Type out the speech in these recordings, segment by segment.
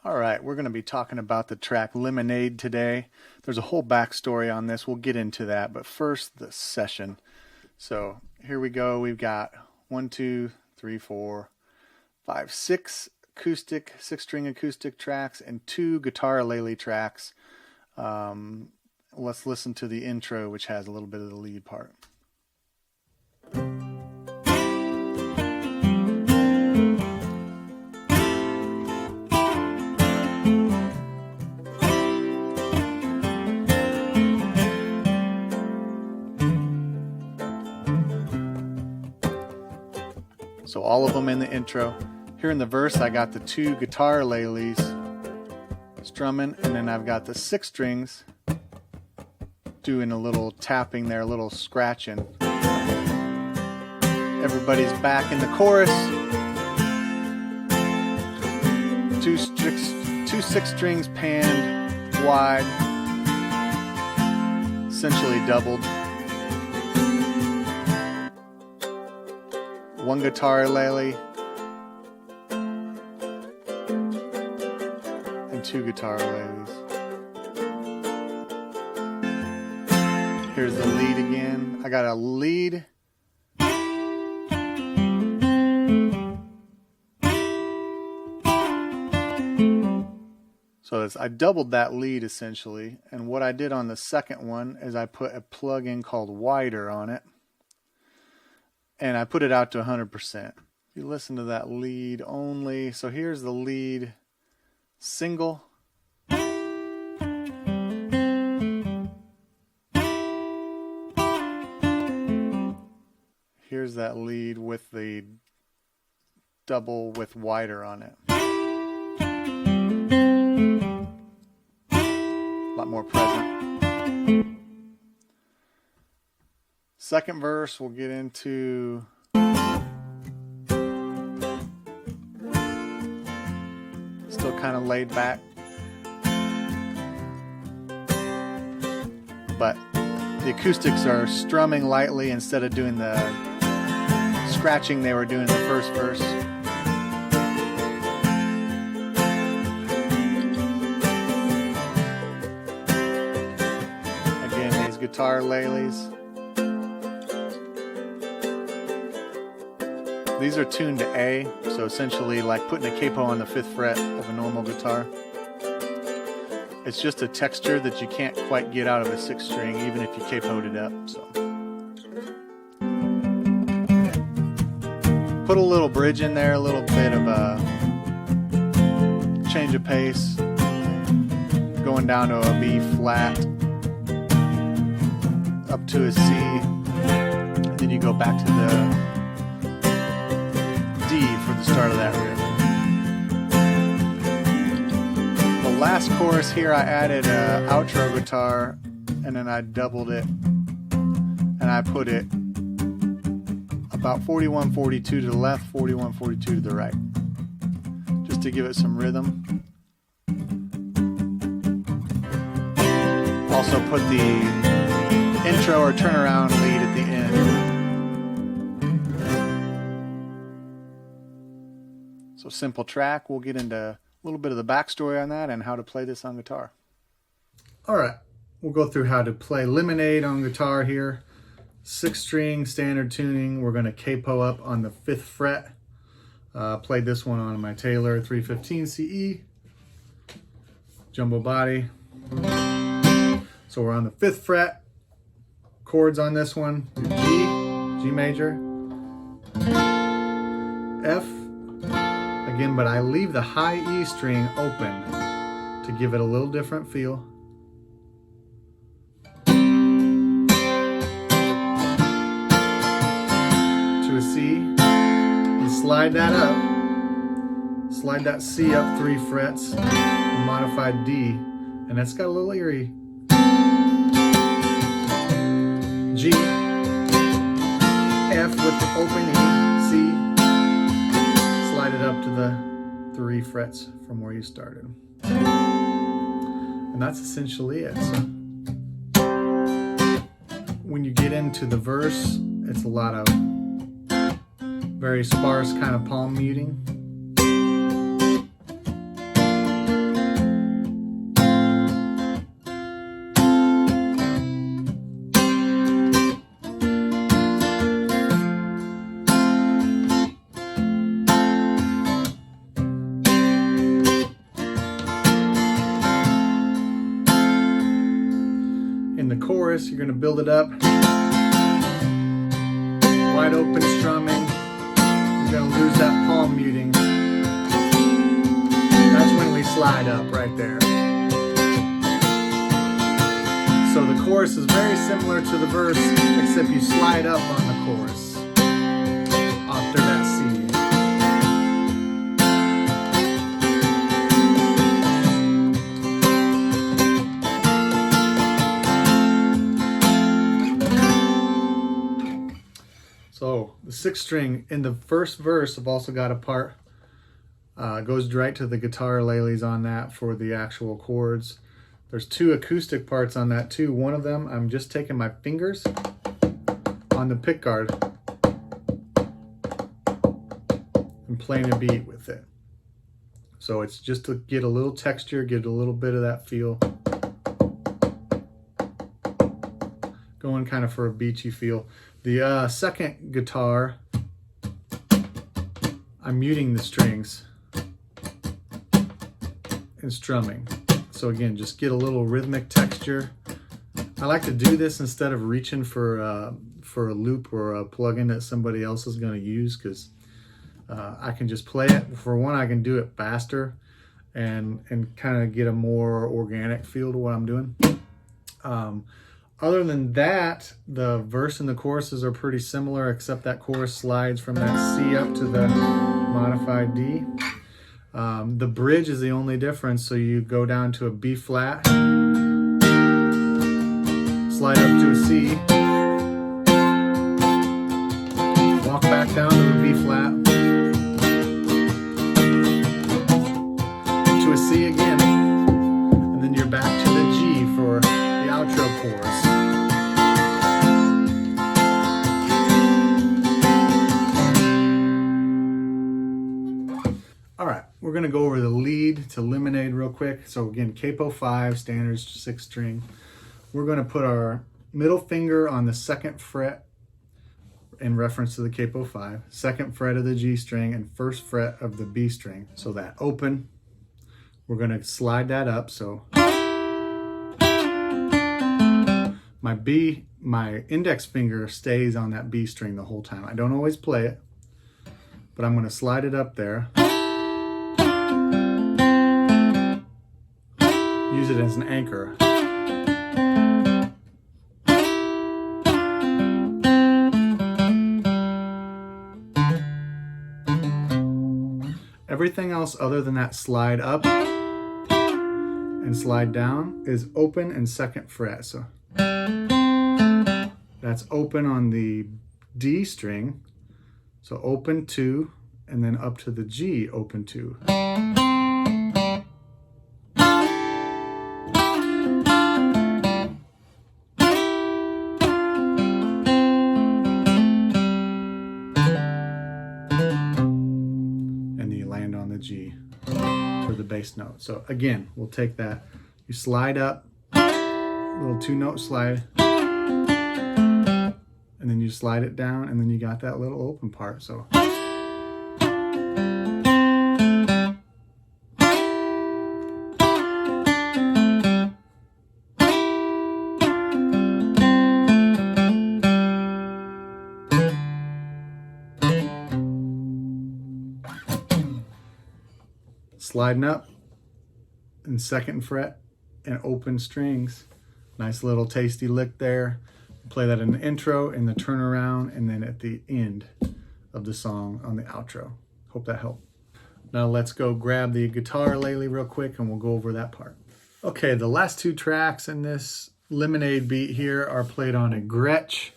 All right, we're going to be talking about the track Lemonade today. There's a whole backstory on this. We'll get into that, but first the session. So here we go. We've got 1, 2, 3, 4, 5, 6 acoustic, 6-string acoustic tracks and 2 Guitar-Ukulele tracks. Let's listen to the intro, which has a little bit of the lead part. So all of them in the intro. Here in the verse, I got the 2 Guitar-Ukuleles strumming, and then I've got the 6 strings doing a little tapping there, a little scratching. Everybody's back in the chorus. 2 6 strings panned wide, essentially doubled. 1 Guitar-Ukulele and 2 Guitar-Ukuleles. Here's the lead again. I got a lead. So I doubled that lead essentially, and what I did on the second one is I put a plug-in called Wider on it. And I put it out to 100%. You listen to that lead only. So here's the lead single. Here's that lead with the double with Wider on it. A lot more present. Second verse, we'll get into still kind of laid back, but the acoustics are strumming lightly instead of doing the scratching they were doing in the first verse. Again, these Guitar-Ukuleles. These are tuned to A, so essentially like putting a capo on the 5th fret of a normal guitar. It's just a texture that you can't quite get out of a 6th string, even if you capoed it up. So, put a little bridge in there, a little bit of a change of pace, going down to a B flat, up to a C, and then you go back to the D for the start of that riff. The last chorus here, I added an outro guitar, and then I doubled it, and I put it about 41-42 to the left, 41-42 to the right, just to give it some rhythm. Also put the intro or turnaround lead at the end. So simple track. We'll get into a little bit of the backstory on that and how to play this on guitar. All right, we'll go through how to play Lemonade on guitar here. 6-string standard tuning. We're going to capo up on the 5th fret. Played this one on my Taylor 315 CE. Jumbo body. So we're on the 5th fret. Chords on this one. G major, F, again, but I leave the high E string open to give it a little different feel. To a C, and slide that up, slide that C up 3 frets, modified D, and that's got a little eerie. G, F with the open E, C, slide it up to the 3 frets from where you started. And that's essentially it. So when you get into the verse, it's a lot of very sparse kind of palm muting. chorus, you're going to build it up. Wide open strumming. You're going to lose that palm muting. That's when we slide up right there. So the chorus is very similar to the verse, except you slide up on the chorus after that C. So the sixth string in the first verse, I've also got a part, goes right to the guitar-ukulele on that for the actual chords. There's two acoustic parts on that too. One of them, I'm just taking my fingers on the pick guard and playing a beat with it. So it's just to get a little texture, get a little bit of that feel. Going kind of for a beachy feel. The second guitar, I'm muting the strings and strumming. So again, just get a little rhythmic texture. I like to do this instead of reaching for a loop or a plugin that somebody else is going to use, because I can just play it. For one, I can do it faster and kind of get a more organic feel to what I'm doing. Other than that, the verse and the choruses are pretty similar, except that chorus slides from that C up to the modified D. The bridge is the only difference, so you go down to a B flat, slide up to a C, walk back down to a B flat, to a C again, and then you're back to the G for the outro chorus. We're going to go over the lead to lemonade real quick. So again, capo 5, standard 6 string. We're going to put our middle finger on the 2nd fret in reference to the capo 5, 2nd fret of the G string, and 1st fret of the B string. So that open, we're going to slide that up. So my index finger stays on that B string the whole time. I don't always play it, but I'm going to slide it up there. Use it as an anchor. Everything else other than that slide up and slide down is open and 2nd fret. So that's open on the D string. So open 2 and then up to the G, open 2. G for the bass note. So again, we'll take that, you slide up, little 2-note slide, and then you slide it down, and then you got that little open part. So sliding up and 2nd fret and open strings. Nice little tasty lick there. Play that in the intro, in the turnaround, and then at the end of the song on the outro. Hope that helped. Now let's go grab the guitar-ukulele real quick and we'll go over that part. Okay, the last 2 tracks in this lemonade beat here are played on a Gretsch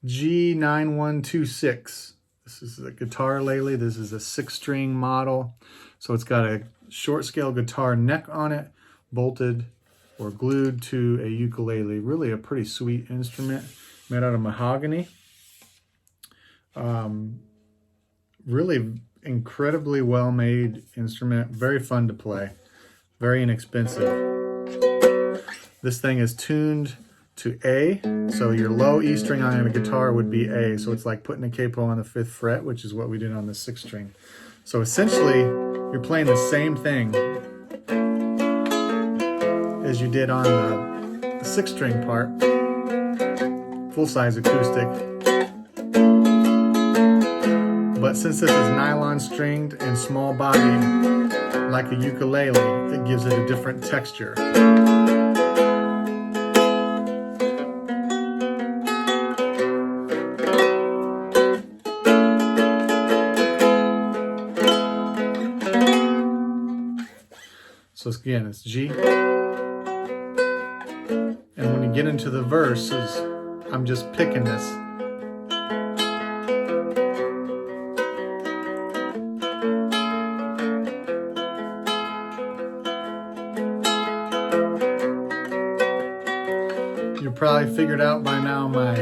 G9126. This is a guitar-ukulele. This is a 6-string model. So it's got a short scale guitar neck on it, bolted or glued to a ukulele. Really a pretty sweet instrument, made out of mahogany. Really incredibly well made instrument, very fun to play, very inexpensive. This thing is tuned to A, so your low E string on a guitar would be A, so it's like putting a capo on the 5th fret, which is what we did on the 6th string. So essentially, you're playing the same thing as you did on the 6th string part, full-size acoustic. But since this is nylon stringed and small bodied like a ukulele, it gives it a different texture. So again, it's G. And when you get into the verses, I'm just picking this. You probably figured out by now my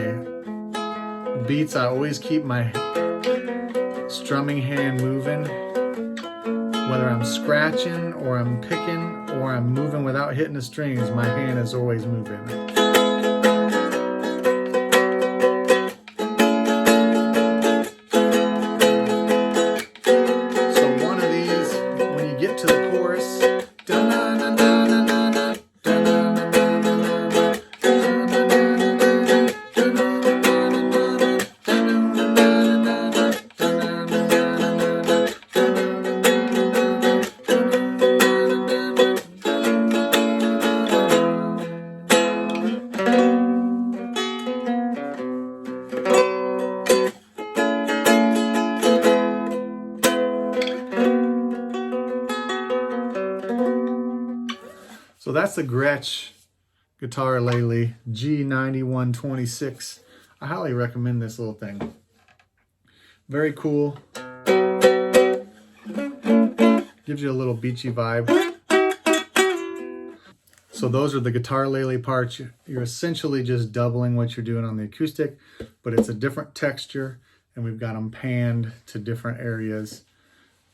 beats. I always keep my strumming hand moving. Whether I'm scratching or I'm picking or I'm moving without hitting the strings, my hand is always moving. So one of these, when you get to the chorus, so that's the Gretsch Guitar-Ukulele G9126. I highly recommend this little thing. Very cool. Gives you a little beachy vibe. So those are the Guitar-Ukulele parts. You're essentially just doubling what you're doing on the acoustic, but it's a different texture, and we've got them panned to different areas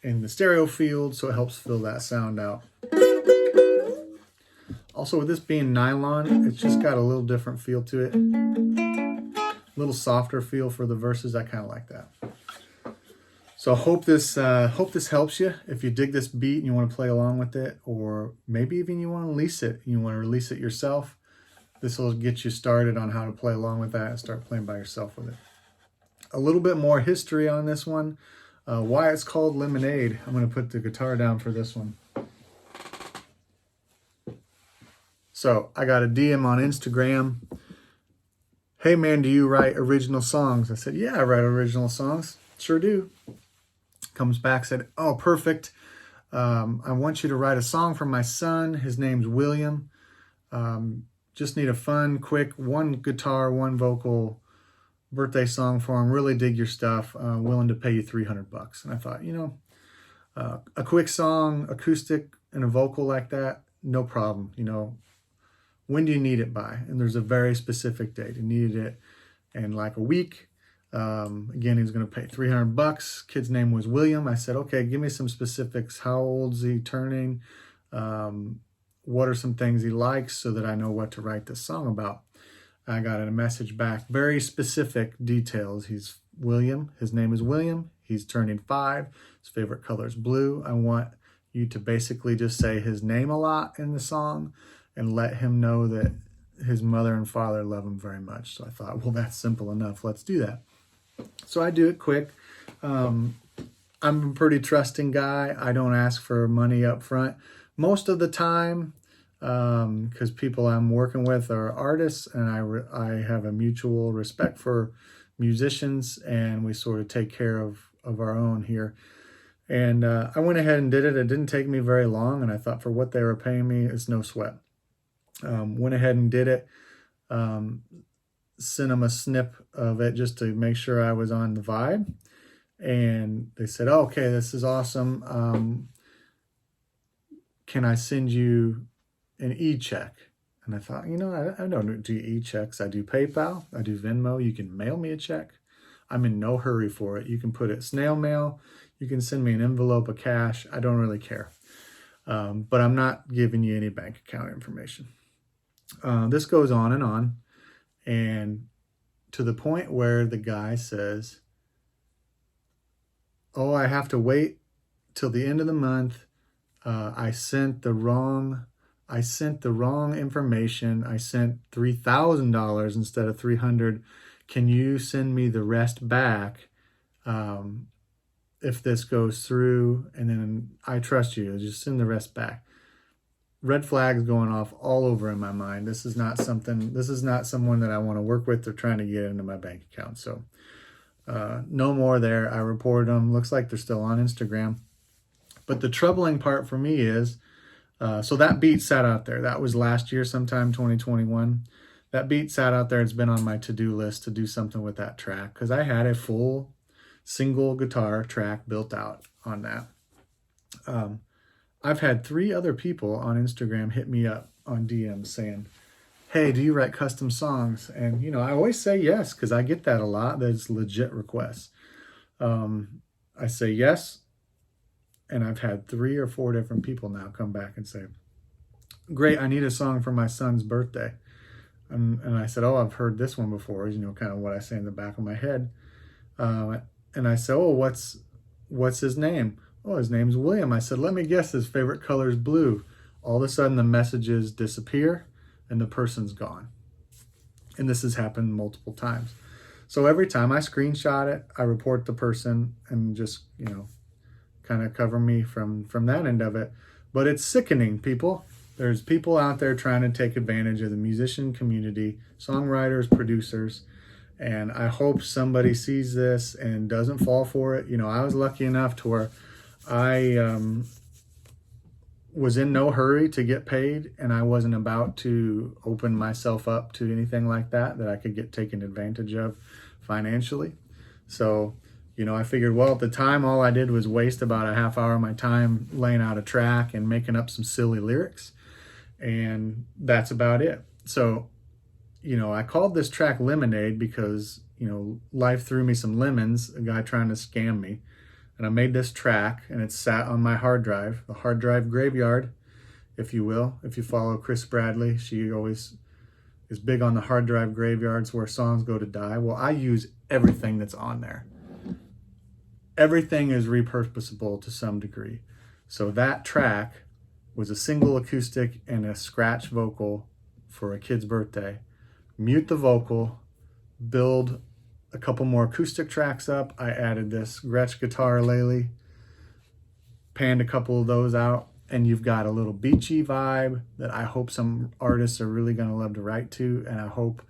in the stereo field, so it helps fill that sound out. Also, with this being nylon, it's just got a little different feel to it. A little softer feel for the verses. I kind of like that. So I hope this helps you. If you dig this beat and you want to play along with it, or maybe even you want to release it, you want to release it yourself, this will get you started on how to play along with that and start playing by yourself with it. A little bit more history on this one. Why it's called Lemonade. I'm going to put the guitar down for this one. So I got a DM on Instagram. Hey man, do you write original songs? I said, yeah, I write original songs. Sure do. Comes back, said, oh, perfect. I want you to write a song for my son. His name's William. Just need a fun, quick, one guitar, one vocal birthday song for him. Really dig your stuff. Willing to pay you $300. And I thought, you know, a quick song, acoustic, and a vocal like that, no problem. You know, when do you need it by? And there's a very specific date. He needed it in like a week. Again, he was going to pay $300. Kid's name was William. I said, okay, give me some specifics. How old's he turning? What are some things he likes so that I know what to write this song about? I got a message back, very specific details. He's William. His name is William. He's turning 5. His favorite color is blue. I want you to basically just say his name a lot in the song and let him know that his mother and father love him very much. So I thought, well, that's simple enough. Let's do that. So I do it quick. I'm a pretty trusting guy. I don't ask for money up front most of the time, because people I'm working with are artists, and I have a mutual respect for musicians, and we sort of take care of our own here. And I went ahead and did it. It didn't take me very long, and I thought for what they were paying me, it's no sweat. Went ahead and did it. Sent them a snip of it just to make sure I was on the vibe. And they said, oh, okay, this is awesome. Can I send you an e-check? And I thought, you know, I don't do e-checks. I do PayPal. I do Venmo. You can mail me a check. I'm in no hurry for it. You can put it snail mail. You can send me an envelope of cash. I don't really care. But I'm not giving you any bank account information. This goes on, and to the point where the guy says, oh, I have to wait till the end of the month. I sent the wrong I sent the wrong information. I sent $3,000 instead of 300. Can you send me the rest back if this goes through? And then I trust you. Just send the rest back. Red flags going off all over in my mind. This is not someone that I want to work with or trying to get into my bank account. So no more there. I reported them. Looks like they're still on Instagram. But the troubling part for me is, so that beat sat out there. That was last year sometime, 2021. That beat sat out there. It's been on my to-do list to do something with that track because I had a full single guitar track built out on that. I've had 3 other people on Instagram hit me up on DMs saying, hey, do you write custom songs? And, you know, I always say yes, because I get that a lot. That's legit requests. I say yes. And I've had 3 or 4 different people now come back and say, great, I need a song for my son's birthday. And I said, oh, I've heard this one before, you know, kind of what I say in the back of my head. And I said, oh, what's his name? Oh, his name's William. I said, let me guess, his favorite color is blue. All of a sudden the messages disappear and the person's gone. And this has happened multiple times. So every time I screenshot it, I report the person and just, you know, kind of cover me from that end of it. But it's sickening, people. There's people out there trying to take advantage of the musician community, songwriters, producers, and I hope somebody sees this and doesn't fall for it. You know, I was lucky enough to where I was in no hurry to get paid, and I wasn't about to open myself up to anything like that I could get taken advantage of financially. So, you know, I figured, well, at the time, all I did was waste about a half hour of my time laying out a track and making up some silly lyrics, and that's about it. So, you know, I called this track Lemonade because, you know, life threw me some lemons, a guy trying to scam me. And I made this track, and it sat on my hard drive, the hard drive graveyard, if you will. If you follow Chris Bradley, she always is big on the hard drive graveyards where songs go to die. Well, I use everything that's on there. Everything is repurposable to some degree. So that track was a single acoustic and a scratch vocal for a kid's birthday. Mute the vocal, build a couple more acoustic tracks up. I added this Gretsch Guitar-Ukulele, panned a couple of those out, and you've got a little beachy vibe that I hope some artists are really going to love to write to. And I hope,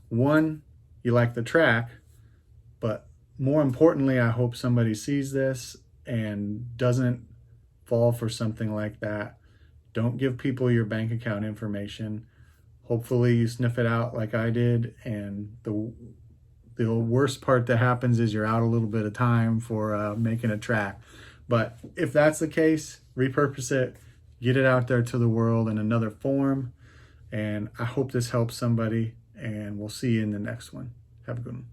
one, you like the track, but more importantly, I hope somebody sees this and doesn't fall for something like that. Don't give people your bank account information. Hopefully you sniff it out like I did, and the worst part that happens is you're out a little bit of time for making a track. But if that's the case, repurpose it, get it out there to the world in another form. And I hope this helps somebody, and we'll see you in the next one. Have a good one.